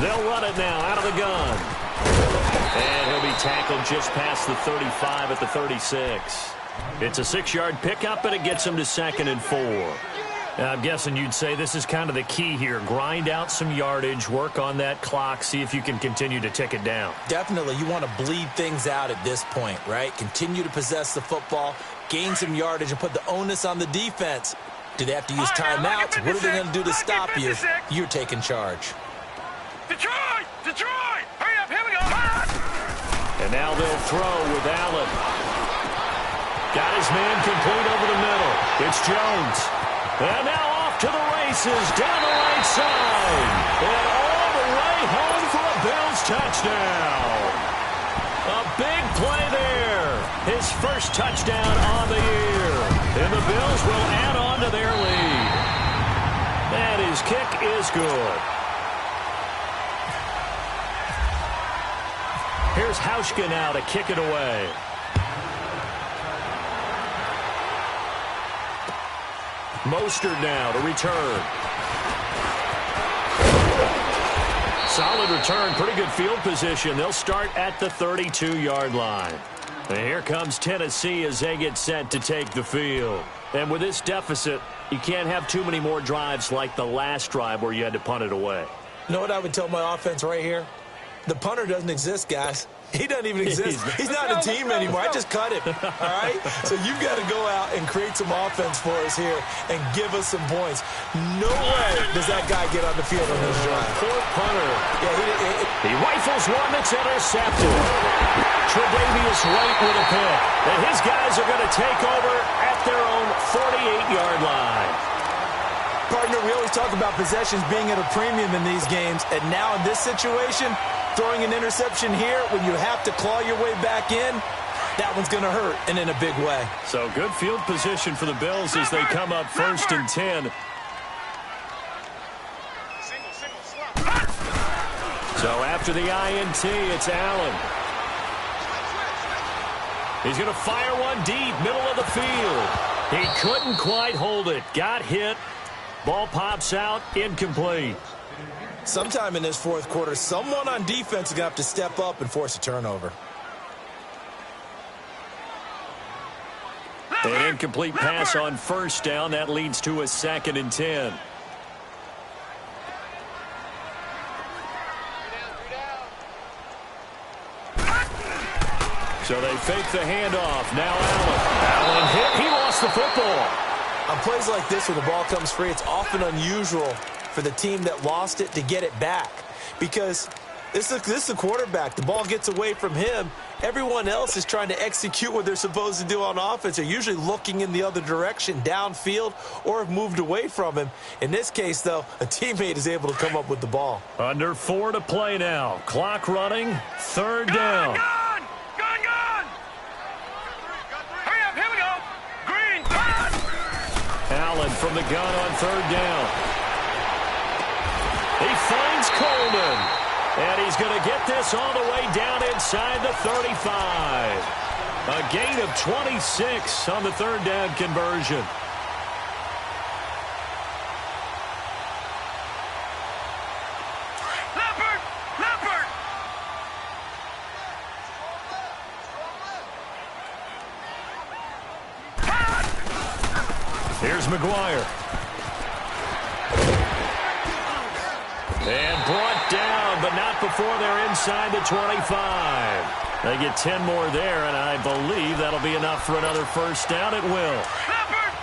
They'll run it now out of the gun. And he'll be tackled just past the 35 at the 36. It's a 6-yard pickup, and it gets him to 2nd and 4. I'm guessing you'd say this is kind of the key here. Grind out some yardage, work on that clock, see if you can continue to tick it down. Definitely. You want to bleed things out at this point, right? Continue to possess the football, gain some yardage, and put the onus on the defense. Do they have to use timeouts? What are they going to do to stop you? You're taking charge. Detroit! Detroit! Hurry up, here we go! And now they'll throw with Allen. Got his man complete over the middle. It's Jones. And now off to the races down the right side. And all the way home for a Bills touchdown. A big play there. His first touchdown on the year. And the Bills will add on to their lead. And his kick is good. Here's Hauschka now to kick it away. Mostert now to return. Solid return, pretty good field position. They'll start at the 32-yard line. And here comes Tennessee as they get set to take the field. And with this deficit, you can't have too many more drives like the last drive where you had to punt it away. You know what I would tell my offense right here? The punter doesn't exist, guys. He doesn't even exist. He's not a team anymore. I just cut him, all right? So you've got to go out and create some offense for us here and give us some points. No way does that guy get on the field on this drive. Poor punter. Yeah, he rifles one that's intercepted. Tre'Davious White with a pick. And his guys are going to take over at their own 48-yard line. Partner, we always talk about possessions being at a premium in these games, and now in this situation, throwing an interception here when you have to claw your way back in, that one's going to hurt, and in a big way. So good field position for the Bills as they come up 1st and 10. So after the INT, it's Allen. He's going to fire one deep, middle of the field. He couldn't quite hold it. Got hit. Ball pops out, incomplete. Sometime in this fourth quarter, someone on defense is going to have to step up and force a turnover. An incomplete pass on 1st down. That leads to a 2nd and 10. So they fake the handoff. Now Allen hit. He lost the football. On plays like this where the ball comes free, it's often unusual for the team that lost it to get it back. Because this is the quarterback. The ball gets away from him. Everyone else is trying to execute what they're supposed to do on offense. They're usually looking in the other direction, downfield, or have moved away from him. In this case, though, a teammate is able to come up with the ball. Under 4 to play now. Clock running. 3rd down. Allen from the gun on 3rd down. He finds Coleman. And he's going to get this all the way down inside the 35. A gain of 26 on the 3rd down conversion. Here's McGuire. And brought down, but not before they're inside the 25. They get 10 more there, and I believe that'll be enough for another first down. It will.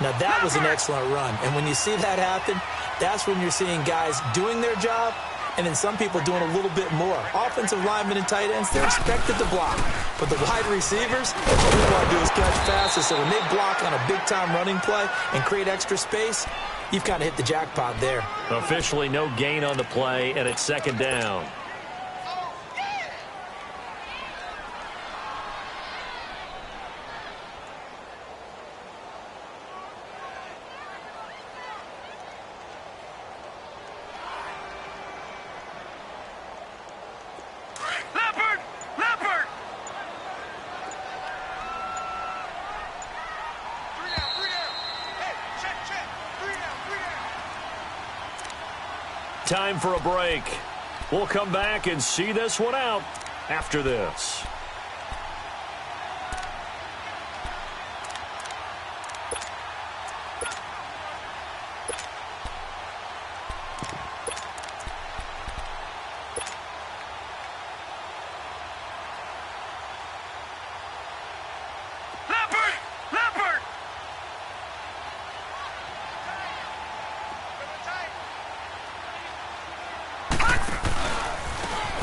Now, that was an excellent run. And when you see that happen, that's when you're seeing guys doing their job and then some people doing a little bit more. Offensive linemen and tight ends, they're expected to block. But the wide receivers, all they want to do is catch passes. So when they block on a big-time running play and create extra space, you've kind of hit the jackpot there. Officially no gain on the play, and it's second down. Time for a break. We'll come back and see this one out after this.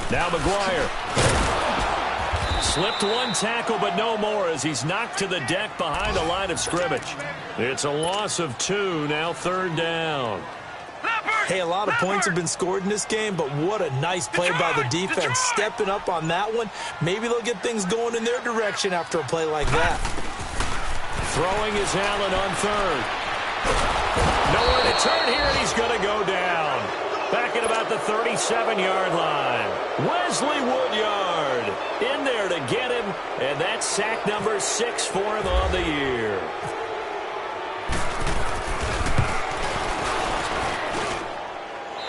Now McGuire. Slipped one tackle, but no more as he's knocked to the deck behind the line of scrimmage. It's a loss of 2, now third down. Hey, a lot of points have been scored in this game, but what a nice play by the defense. Stepping up on that one. Maybe they'll get things going in their direction after a play like that. Throwing is Allen on third. Nowhere to turn here, and he's going to go down. Back at about the 37-yard line. Wesley Woodyard in there to get him, and that's sack number 6 for him on the year.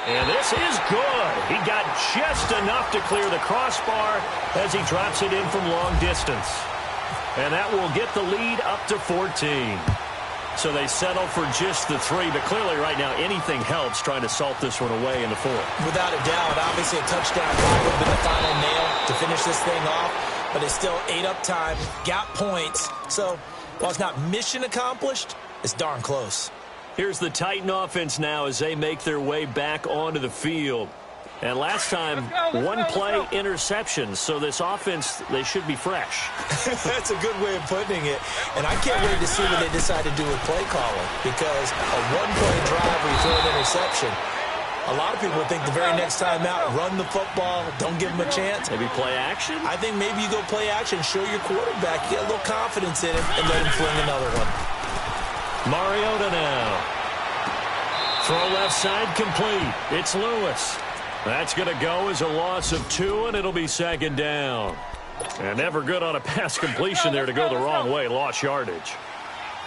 And this is good. He got just enough to clear the crossbar as he drops it in from long distance. And that will get the lead up to 14. So they settle for just the 3, but clearly right now anything helps trying to salt this one away in the 4th. Without a doubt, obviously a touchdown drive would have been the final nail to finish this thing off, but it's still ate up time, got points. So while it's not mission accomplished, it's darn close. Here's the Titan offense now as they make their way back onto the field. And last time, one play interception. So this offense, they should be fresh. That's a good way of putting it. And I can't wait to see what they decide to do with play calling. Because a one-play drive where you throw an interception, a lot of people think the very next time out, run the football, don't give them a chance. Maybe play action? I think maybe you go play action, show your quarterback, get a little confidence in him, and let him fling another one. Mariota now. Throw left side complete. It's Lewis. That's going to go as a loss of 2, and it'll be second down. And never good on a pass completion there to go the wrong way. Lost yardage.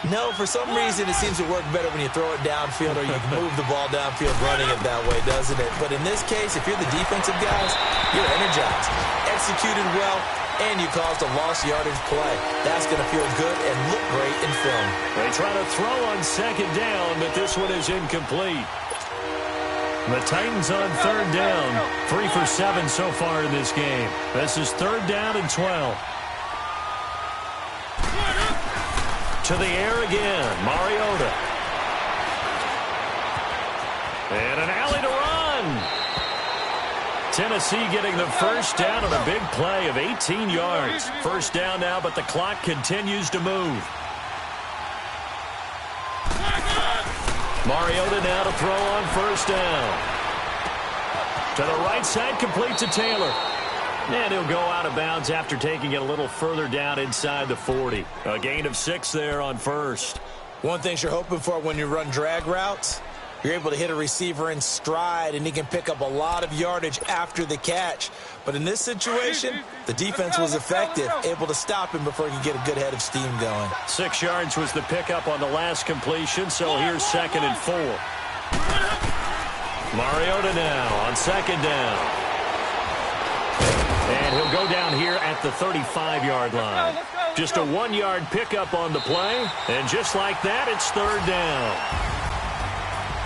No, for some reason it seems to work better when you throw it downfield or you can move the ball downfield running it that way, doesn't it? But in this case, if you're the defensive guys, you're energized, executed well, and you caused a lost yardage play. That's going to feel good and look great in film. They try to throw on second down, but this one is incomplete. The Titans on third down, 3 for 7 so far in this game. This is third down and 12. To the air again, Mariota. And an alley to run. Tennessee getting the first down on a big play of 18 yards. First down now, but the clock continues to move. Mariota now to throw on first down. To the right side, complete to Taylor. And he'll go out of bounds after taking it a little further down inside the 40. A gain of 6 there on first. One thing you're hoping for when you run drag routes, you're able to hit a receiver in stride, and he can pick up a lot of yardage after the catch. But in this situation, the defense was effective, able to stop him before he could get a good head of steam going. 6 yards was the pickup on the last completion, so here's second and 4. Mariota now on second down. And he'll go down here at the 35-yard line. Just a 1-yard pickup on the play. And just like that, it's third down.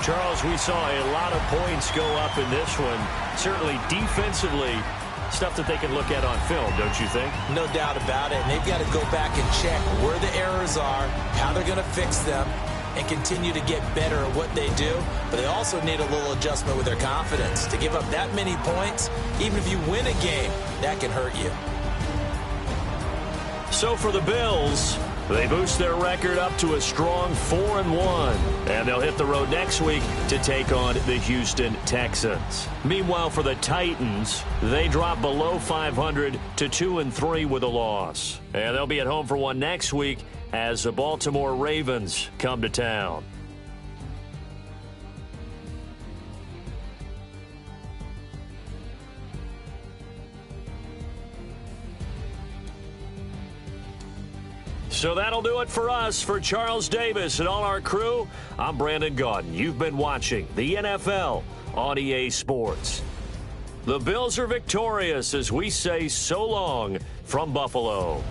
Charles, we saw a lot of points go up in this one. Certainly defensively, stuff that they can look at on film, don't you think? No doubt about it. And they've got to go back and check where the errors are, how they're going to fix them, and continue to get better at what they do. But they also need a little adjustment with their confidence. To give up that many points, even if you win a game, that can hurt you. So for the Bills, they boost their record up to a strong 4-1. And they'll hit the road next week to take on the Houston Texans. Meanwhile, for the Titans, they drop below 500 to 2-3 with a loss. And they'll be at home for one next week as the Baltimore Ravens come to town. So that'll do it for us. For Charles Davis and all our crew, I'm Brandon Gaudin. You've been watching the NFL on EA Sports. The Bills are victorious as we say so long from Buffalo.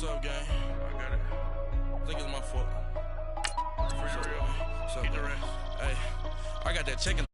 What's up, gang? I got it. I think it's my fault. For real. What's up, Hey, I got that chicken.